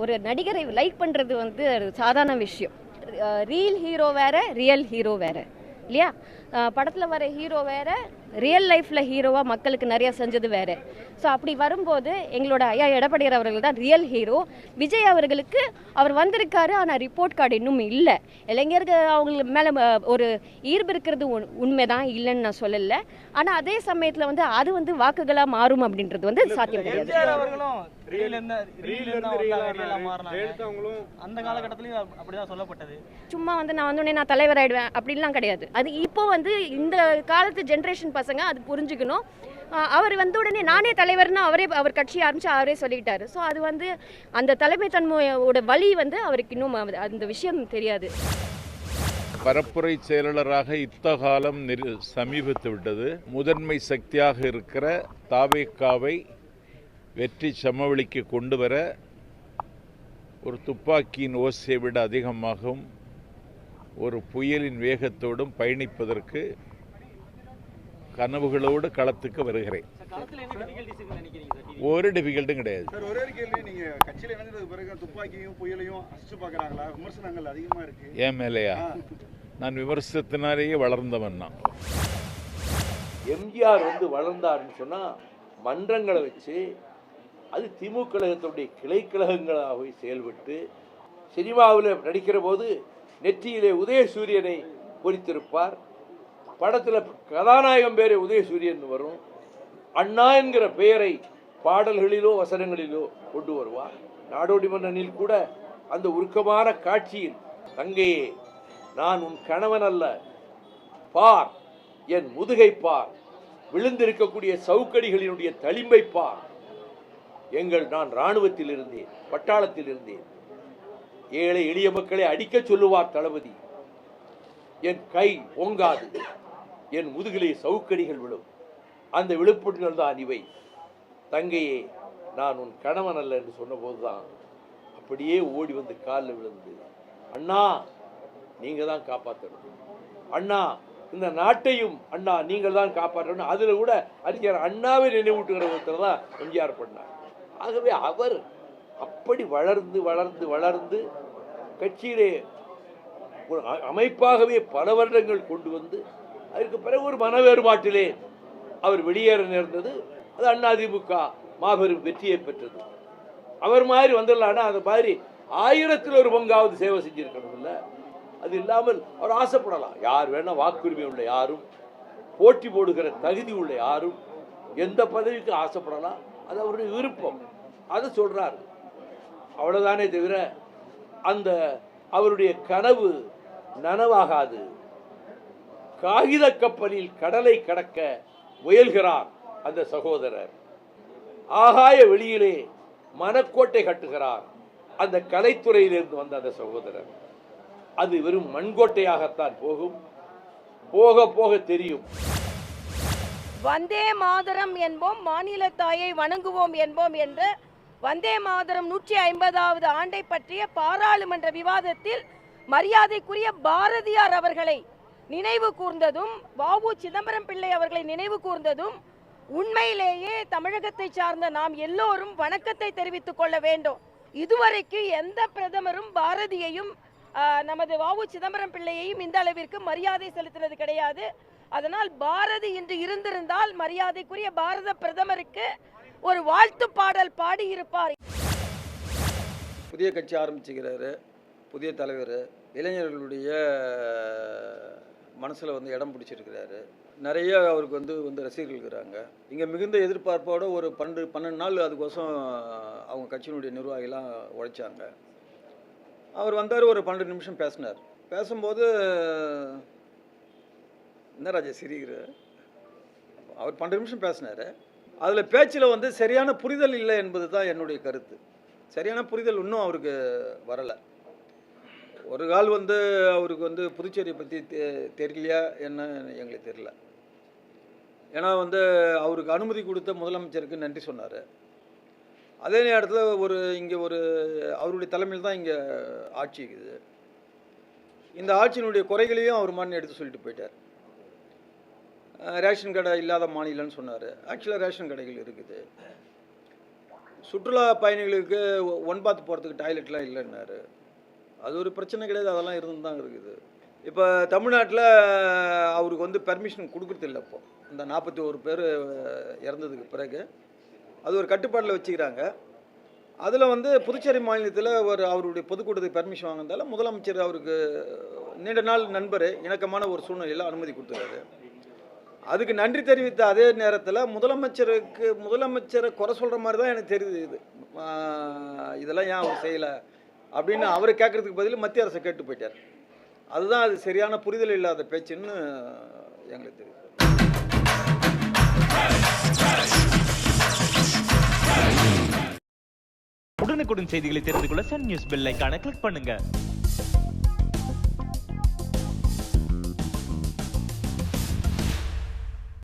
ஒரு நடிகரை லைக் பண்ணுறது வந்து சாதாரண விஷயம். ரீல் ஹீரோ வேற, ரியல் ஹீரோ வேற இல்லையா? படத்தில் வர ஹீரோ வேற, ரியல் லைஃப்பில் ஹீரோவாக மக்களுக்கு நிறையா செஞ்சது வேறு. ஸோ அப்படி வரும்போது எங்களோட ஐயா எடப்பாடியார் அவர்கள் தான் ரியல் ஹீரோ. விஜய் அவர்களுக்கு அவர் வந்திருக்காரு, ஆனால் ரிப்போர்ட் கார்டு இன்னும் இல்லை. இளைஞர்கள் அவங்களுக்கு மேலே ஒரு ஈர்ப்பு இருக்கிறது உண்மைதான், இல்லைன்னு நான் சொல்லலை. ஆனால் அதே சமயத்தில் வந்து அது வந்து வாக்குகளாக மாறும் அப்படின்றது வந்து சாத்தியம் கிடையாது. அந்த காலகட்டத்திலயும் அப்படிதான் சொல்லப்பட்டது. சும்மா வந்து நான் வந்தோடனே நான் தலைவர் ஆயிடுவேன் அப்படின்லாம் கிடையாது. அது இப்போ வந்து இந்த காலத்து ஜென்ரேஷன் பசங்க அது புரிஞ்சுக்கணும். அவர் வந்த உடனே நானே தலைவர்னு அவர் கட்சி ஆரம்பிச்சு அவரே சொல்லிட்டாரு. ஸோ அது வந்து அந்த தலைமைத்தன்மையோட வழி வந்து அவருக்கு இன்னும் அந்த விஷயம் தெரியாது. பரப்புரை செயலாளராக இத்தகாலம் சமீபித்து விட்டது. முதன்மை சக்தியாக இருக்கிற தாவேகாவை வெற்றி சமவெளிக்கு கொண்டு வர ஒரு துப்பாக்கியின் ஓசையை விட அதிகமாகவும் ஒரு புயலின் வேகத்தோடும் பயணிப்பதற்கு கனவுகளோடு களத்துக்கு வருகிறேன். ஒரு டிஃபிகல்ட்டும் கிடையாது. ஏன் மேலையா? நான் விமர்சனத்தினாலேயே வளர்ந்தவன். நான் எம்ஜிஆர் வந்து வளர்ந்தாருன்னு சொன்னா மன்றங்களை வச்சு அது திமுக கழகத்துடைய கிளை கழகங்களாக செயல்பட்டு சினிமாவில் நடிக்கிற போது நெற்றியிலே உதயசூரியனை பொறித்திருப்பார். படத்தில் கதாநாயகம் பேரே உதயசூரியன் வரும். அண்ணா என்கிற பெயரை பாடல்களிலோ வசனங்களிலோ கொண்டு வருவார். நாடோடி மன்னனில் கூட அந்த உருக்கமான காட்சியில், தங்கையே நான் உன் கணவன் அல்ல, பார் என் முதுகை பார், விழுந்திருக்கக்கூடிய சவுக்கடிகளினுடைய தளிம்பை பார், நான் இராணுவத்தில் இருந்தேன், பட்டாளத்தில் இருந்தேன், ஏழை எளிய மக்களை அடிக்க சொல்லுவார் தளபதி, என் கை ஓங்காது, என் முதுகிலே சவுக்கடிகள் விழும், அந்த விழுப்புண்கள் தான் இவை, தங்கையே நான் உன் கணவன் அல்ல என்று சொன்ன போதுதான் அப்படியே ஓடி வந்து காலில் விழுந்து, அண்ணா நீங்க தான் காப்பாற்றணும், அண்ணா இந்த நாட்டையும் அண்ணா நீங்கள் தான் காப்பாற்றணும். அதில் கூட அறிஞர் அண்ணாவை நினைவூட்டுகிற ஒருத்தர் தான் எம்ஜிஆர் பண்ணார். ஆகவே அவர் அப்படி வளர்ந்து வளர்ந்து வளர்ந்து கட்சியிலே ஒரு அமைப்பாகவே பல வருடங்கள் கொண்டு வந்து அதற்கு பிறகு ஒரு மன வேறுபாட்டிலே அவர் வெளியேற நேர்ந்தது. அது அதிமுக மாபெரும் வெற்றியை பெற்றது. அவர் மாதிரி வந்துடலான்னா அது மாதிரி 1000ல் ஒரு பங்காவது சேவை செஞ்சிருக்கணும் இல்லை. அது இல்லாமல் அவர் ஆசைப்படலாம். யார் வேணா, வாக்குரிமை உள்ள யாரும், போட்டி போடுகிற தகுதி உள்ள யாரும் எந்த பதவிக்கு ஆசைப்படலாம். அது அவருடைய விருப்பம். அதை சொல்றாரு, அவ்வளவுதானே தவிர அந்த அவருடைய கனவு நனவாகாது. காகித கப்பலில் கடலை கடக்க முயல்கிறார் அந்த சகோதரர். ஆகாய வெளியிலே மனக்கோட்டை கட்டுகிறார் அந்த கலைத்துறையிலிருந்து வந்த அந்த சகோதரர். அது வெறும் மண்கோட்டையாகத்தான் போகும். போக போக தெரியும். வந்தே மாதரம் என்போம், மாநில தாயை வணங்குவோம் என்போம் என்று வந்தே மாதரம் 150வது ஆண்டை பற்றிய பாராளுமன்ற விவாதத்தில் மரியாதைக்குரிய பாரதியார் அவர்களை நினைவு கூர்ந்ததும், வ.உ. சிதம்பரம் பிள்ளை அவர்களை நினைவு கூர்ந்ததும் உண்மையிலேயே தமிழகத்தை சார்ந்த நாம் எல்லோரும் வணக்கத்தை தெரிவித்துக் கொள்ள வேண்டும். இதுவரைக்கு எந்த பிரதமரும் பாரதியையும் நமது வ.உ. சிதம்பரம் பிள்ளையையும் இந்த அளவிற்கு மரியாதை செலுத்தினது கிடையாது. அதனால் பாரதி இன்று இருந்திருந்தால் மரியாதைக்குரிய பாரத பிரதமருக்கு ஒரு வாழ்த்து பாடல் பாடியிருப்பார். புதிய கட்சி ஆரம்பிச்சுக்கிறாரு, புதிய தலைவர், இளைஞர்களுடைய மனசில் வந்து இடம் பிடிச்சிருக்கிறாரு. நிறைய அவருக்கு வந்து ரசிகர்கள் இருக்கிறாங்க. இங்கே மிகுந்த எதிர்பார்ப்போடு ஒரு 12 நாள் அதுக்கோசம் அவங்க கட்சியினுடைய நிர்வாகிலாம் உழைச்சாங்க. அவர் வந்தார், ஒரு 12 நிமிஷம் பேசினார். பேசும்போது என்ன ராஜா சிரிக்கிற, அவர் 12 நிமிஷம் பேசினார். அதில் பேச்சில் வந்து சரியான புரிதல் இல்லை என்பது தான் என்னுடைய கருத்து. சரியான புரிதல் இன்னும் அவருக்கு வரலை. ஒரு கால் வந்து அவருக்கு வந்து புதுச்சேரியை பற்றி தெரியலையா என்ன எங்களுக்கு தெரியல. ஏன்னா வந்து அவருக்கு அனுமதி கொடுத்த முதலமைச்சருக்கு நன்றி சொன்னார். அதே நேரத்தில் இங்கே அவருடைய தலைமையில் தான் இங்கே ஆட்சி இருக்குது. இந்த ஆட்சியினுடைய குறைகளையும் அவர் மாதிரி எடுத்து சொல்லிட்டு போயிட்டார். ரேஷன் கடை இல்லாத மாநிலம்னு சொன்னார். ஆக்சுவலாக ரேஷன் கடைகள் இருக்குது. சுற்றுலா பயணிகளுக்கு ஒன் பாத் போகிறதுக்கு டாய்லெட்லாம் இல்லைன்னாரு. அது ஒரு பிரச்சனை கிடையாது, அதெல்லாம் இருந்து தான் இருக்குது. இப்போ தமிழ்நாட்டில் அவருக்கு வந்து பெர்மிஷன் கொடுக்குறதில்ல. இப்போ இந்த 41 பேர் இறந்ததுக்கு பிறகு அது ஒரு கட்டுப்பாட்டில் வச்சுக்கிறாங்க. அதில் வந்து புதுச்சேரி மாநிலத்தில் அவருடைய பொதுக்கூட்டத்துக்கு பெர்மிஷன் வாங்கினதால முதலமைச்சர் அவருக்கு நீண்ட நாள் நண்பர், இணக்கமான ஒரு சூழ்நிலையில் அனுமதி கொடுத்துருக்காரு. அதுக்கு நன்றி தெரிவித்த அதே நேரத்தில் முதலமைச்சரை குறை சொல்கிற மாதிரி தான் எனக்கு தெரியுது. இதெல்லாம் ஏன் அவர் செய்யலை அப்படின்னு அவரை கேட்குறதுக்கு பதில் மத்திய அரசை கேட்டு போயிட்டார். அதுதான் அது சரியான புரிதல் இல்லாத பேச்சுன்னு எங்களுக்கு தெரியுது. உடனுக்குடன் செய்திகளை தெரிந்து கொள்ள சன் நியூஸ் பெல் ஐகானை கிளிக் பண்ணுங்க.